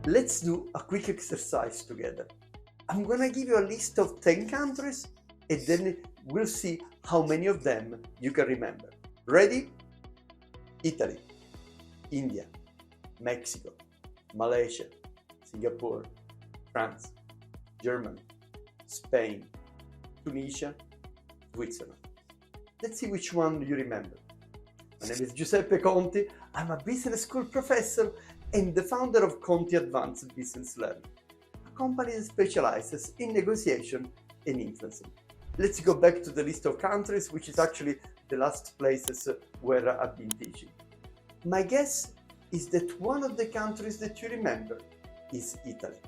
Let's do a quick exercise together. I'm gonna give you a list of 10 countries and then we'll see how many of them you can remember. Ready? Italy, India, Mexico, Malaysia, Singapore, France, Germany, Spain, Tunisia, Switzerland. Let's see which one you remember. My name is Giuseppe Conti. I'm a business school professor and the founder of Conti Advanced Business Learning, a company that specializes in negotiation and influencing. Let's go back to the list of countries, which is actually the last places where I've been teaching. My guess is that one of the countries that you remember is Italy.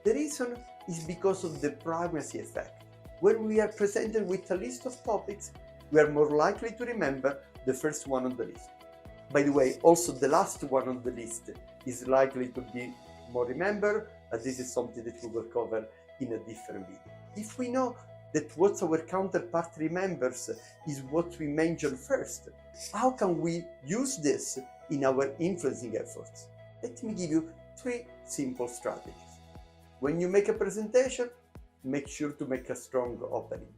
The reason is because of the primacy effect. When we are presented with a list of topics, we are more likely to remember the first one on the list. By the way, also the last one on the list is likely to be more remembered, but this is something that we will cover in a different video. If we know that what our counterpart remembers is what we mention first, how can we use this in our influencing efforts? Let me give you 3 simple strategies. When you make a presentation, make sure to make a strong opening.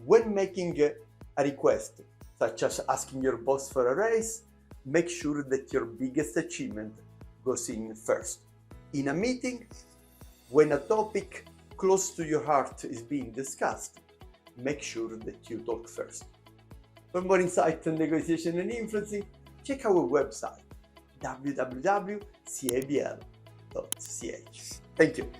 When making a request, such as asking your boss for a raise, make sure that your biggest achievement goes in first. In a meeting, when a topic close to your heart is being discussed, make sure that you talk first. For more insight on negotiation and influencing, check our website www.cabl.ch. Thank you.